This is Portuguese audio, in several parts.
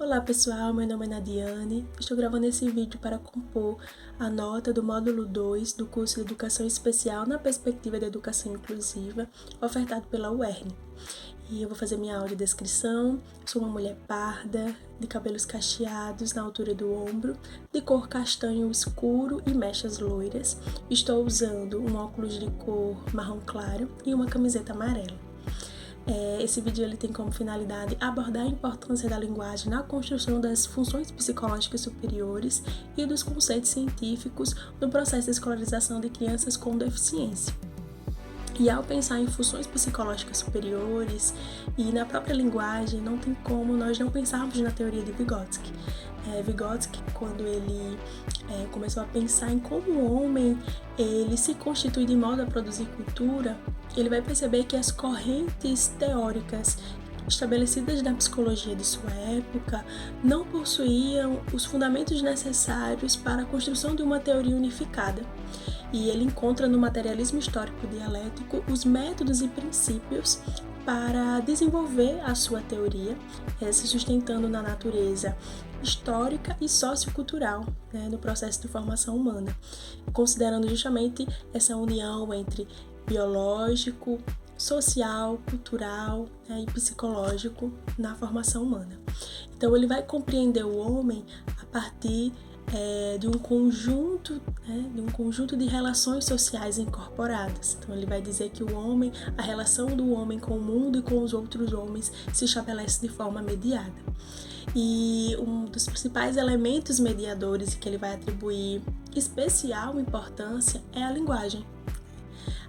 Olá pessoal, meu nome é Nadiane. Estou gravando esse vídeo para compor a nota do módulo 2 do curso de Educação Especial na Perspectiva da Educação Inclusiva, ofertado pela UERN. E eu vou fazer minha audiodescrição. Sou uma mulher parda, de cabelos cacheados na altura do ombro, de cor castanho escuro e mechas loiras. Estou usando um óculos de cor marrom claro e uma camiseta amarela. Esse vídeo ele tem como finalidade abordar a importância da linguagem na construção das funções psicológicas superiores e dos conceitos científicos no processo de escolarização de crianças com deficiência. E ao pensar em funções psicológicas superiores e na própria linguagem, não tem como nós não pensarmos na teoria de Vygotsky. Vygotsky, quando ele começou a pensar em como o homem ele se constitui de modo a produzir cultura, ele vai perceber que as correntes teóricas estabelecidas na psicologia de sua época não possuíam os fundamentos necessários para a construção de uma teoria unificada. E ele encontra no materialismo histórico dialético os métodos e princípios para desenvolver a sua teoria, se sustentando na natureza histórica e sociocultural, no processo de formação humana, considerando justamente essa união entre biológico, social, cultural e psicológico na formação humana. Então ele vai compreender o homem a partir de um conjunto de relações sociais incorporadas. Então ele vai dizer que o homem, a relação do homem com o mundo e com os outros homens se estabelece de forma mediada. E um dos principais elementos mediadores que ele vai atribuir especial importância é a linguagem.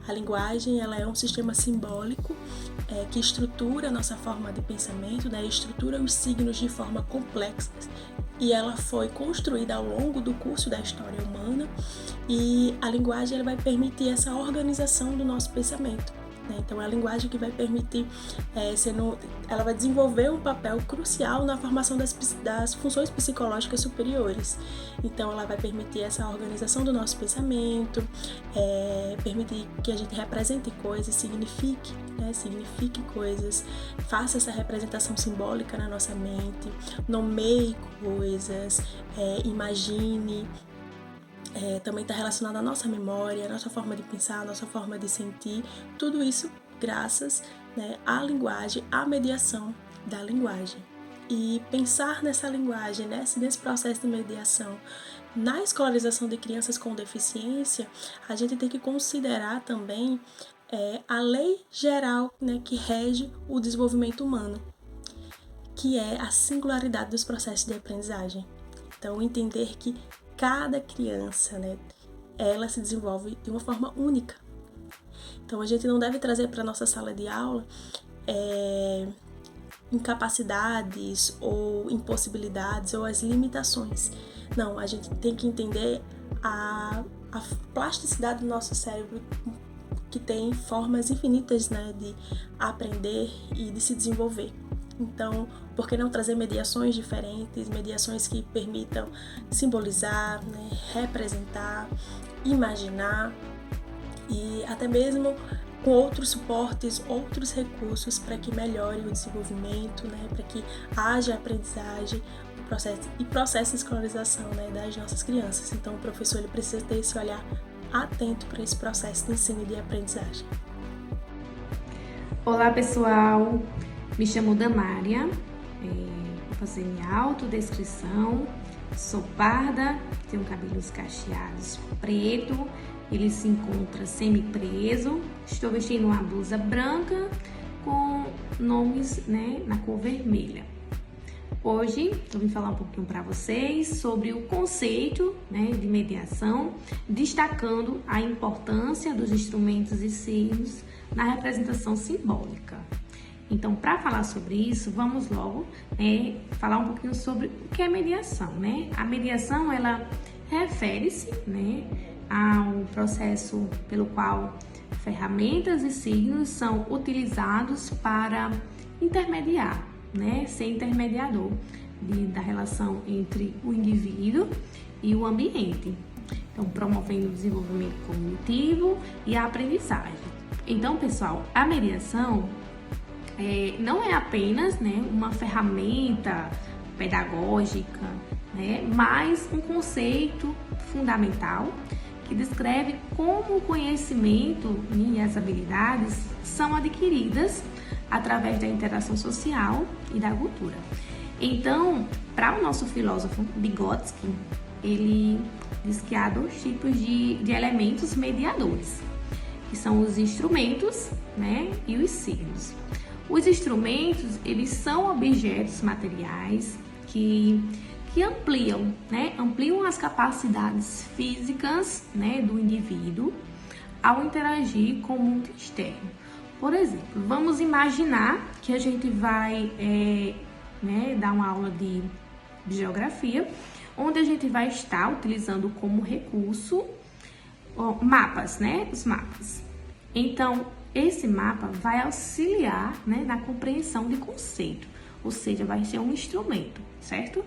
A linguagem ela é um sistema simbólico que estrutura a nossa forma de pensamento, estrutura os signos de forma complexa, e ela foi construída ao longo do curso da história humana, e a linguagem ela vai permitir essa organização do nosso pensamento. Então é a linguagem que vai permitir, ela vai desenvolver um papel crucial na formação das funções psicológicas superiores. Então ela vai permitir essa organização do nosso pensamento, permitir que a gente represente coisas, signifique coisas, faça essa representação simbólica na nossa mente, nomeie coisas, imagine. Também está relacionado à nossa memória, à nossa forma de pensar, à nossa forma de sentir, tudo isso graças à linguagem, à mediação da linguagem. E pensar nessa linguagem, nesse processo de mediação, na escolarização de crianças com deficiência, a gente tem que considerar também a lei geral que rege o desenvolvimento humano, que é a singularidade dos processos de aprendizagem. Então, entender que cada criança, ela se desenvolve de uma forma única. Então, a gente não deve trazer para a nossa sala de aula incapacidades ou impossibilidades ou as limitações. Não, a gente tem que entender a plasticidade do nosso cérebro, que tem formas infinitas de aprender e de se desenvolver. Então, por que não trazer mediações diferentes, mediações que permitam simbolizar, representar, imaginar e até mesmo com outros suportes, outros recursos para que melhore o desenvolvimento, para que haja aprendizagem processo de escolarização das nossas crianças. Então, o professor ele precisa ter esse olhar atento para esse processo de ensino e de aprendizagem. Olá, pessoal! Me chamo Damária, vou fazer minha autodescrição. Sou parda, tenho cabelos cacheados preto, ele se encontra semi-preso. Estou vestindo uma blusa branca com nomes na cor vermelha. Hoje eu vim falar um pouquinho para vocês sobre o conceito de mediação, destacando a importância dos instrumentos e signos na representação simbólica. Então, para falar sobre isso, vamos logo falar um pouquinho sobre o que é mediação. A mediação, ela refere-se ao processo pelo qual ferramentas e signos são utilizados para intermediar, ser intermediador da relação entre o indivíduo e o ambiente. Então, promovendo o desenvolvimento cognitivo e a aprendizagem. Então, pessoal, a mediação não é apenas uma ferramenta pedagógica, né? Mas um conceito fundamental que descreve como o conhecimento e as habilidades são adquiridas através da interação social e da cultura. Então, para o nosso filósofo Vygotsky, ele diz que há dois tipos de elementos mediadores, que são os instrumentos, né, e os signos. Os instrumentos, eles são objetos materiais que ampliam, né, ampliam as capacidades físicas, né, do indivíduo ao interagir com o mundo externo. Por exemplo, vamos imaginar que a gente vai dar uma aula de geografia, onde a gente vai estar utilizando como recurso mapas, né, os mapas. Então, esse mapa vai auxiliar, né, na compreensão de conceito, ou seja, vai ser um instrumento, certo?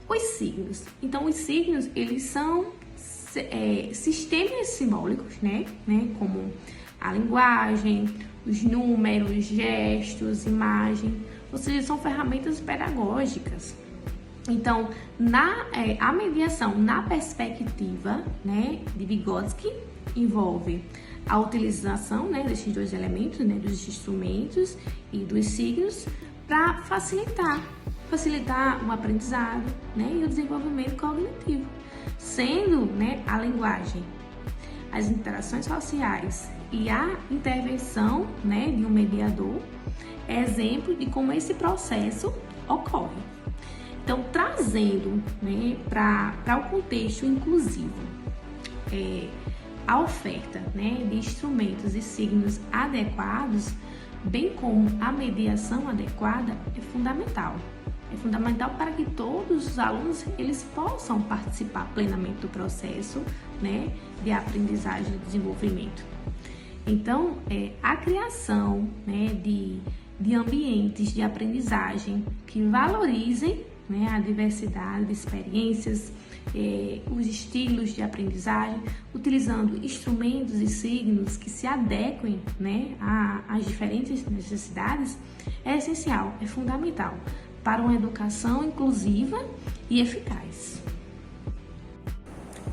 Os signos. Então, os signos, eles são sistemas simbólicos, né, como a linguagem, os números, gestos, imagem, ou seja, são ferramentas pedagógicas. Então, a mediação na perspectiva, né, de Vygotsky envolve a utilização, né, desses dois elementos, né, dos instrumentos e dos signos, para facilitar o aprendizado, né, e o desenvolvimento cognitivo, sendo, né, a linguagem, as interações sociais e a intervenção, né, de um mediador exemplo de como esse processo ocorre. Então, trazendo, né, para o contexto inclusivo, a oferta, né, de instrumentos e signos adequados, bem como a mediação adequada, é fundamental. É fundamental para que todos os alunos eles possam participar plenamente do processo, né, de aprendizagem e desenvolvimento. Então, a criação, né, de ambientes de aprendizagem que valorizem, né, a diversidade de experiências, os estilos de aprendizagem, utilizando instrumentos e signos que se adequem, né, às diferentes necessidades, é essencial, é fundamental para uma educação inclusiva e eficaz.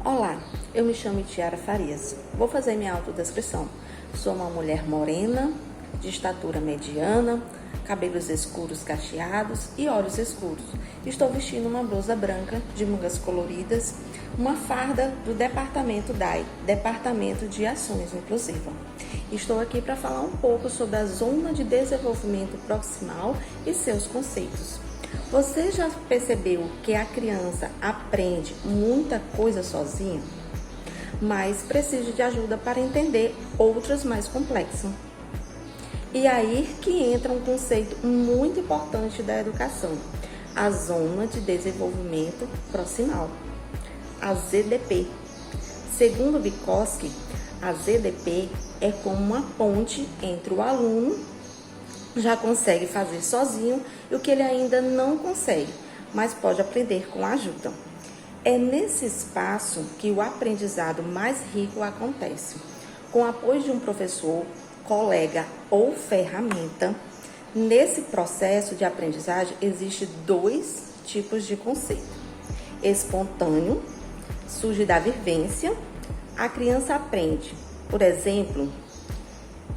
Olá, eu me chamo Tiara Farias. Vou fazer minha autodescrição. Sou uma mulher morena, de estatura mediana, cabelos escuros cacheados e olhos escuros. Estou vestindo uma blusa branca de mangas coloridas, uma farda do Departamento DAI, Departamento de Ações Inclusivas. Estou aqui para falar um pouco sobre a Zona de Desenvolvimento Proximal e seus conceitos. Você já percebeu que a criança aprende muita coisa sozinha, mas precisa de ajuda para entender outras mais complexas? E aí que entra um conceito muito importante da educação, a Zona de Desenvolvimento Proximal, a ZDP. Segundo Vygotsky, a ZDP é como uma ponte entre o aluno já consegue fazer sozinho e o que ele ainda não consegue, mas pode aprender com ajuda. É nesse espaço que o aprendizado mais rico acontece, com o apoio de um professor, colega ou ferramenta. Nesse processo de aprendizagem existem dois tipos de conceito: espontâneo, surge da vivência. A criança aprende, por exemplo,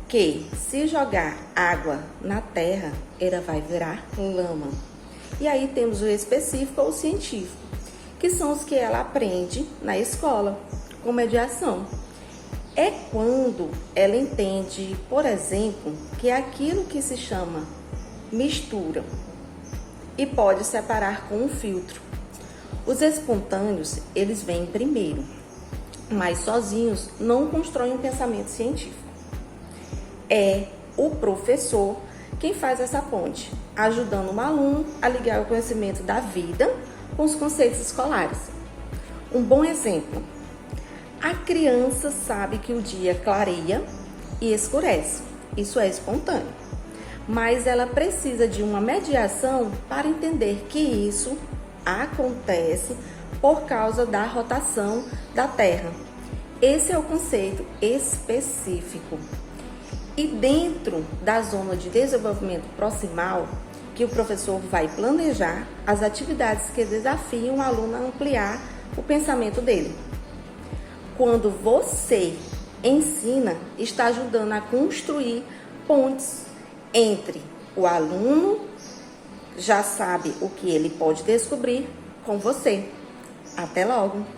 que se jogar água na terra, ela vai virar lama. E aí temos o específico ou o científico, que são os que ela aprende na escola, com mediação. É quando ela entende, por exemplo, que é aquilo que se chama mistura e pode separar com um filtro. Os espontâneos, eles vêm primeiro, mas sozinhos não constroem um pensamento científico. É o professor quem faz essa ponte, ajudando o aluno a ligar o conhecimento da vida com os conceitos escolares. Um bom exemplo: a criança sabe que o dia clareia e escurece. Isso é espontâneo. Mas ela precisa de uma mediação para entender que isso acontece por causa da rotação da Terra. Esse é o conceito específico. E dentro da zona de desenvolvimento proximal, que o professor vai planejar as atividades que desafiam o aluno a ampliar o pensamento dele. Quando você ensina, está ajudando a construir pontes entre o aluno, já sabe o que ele pode descobrir, com você. Até logo!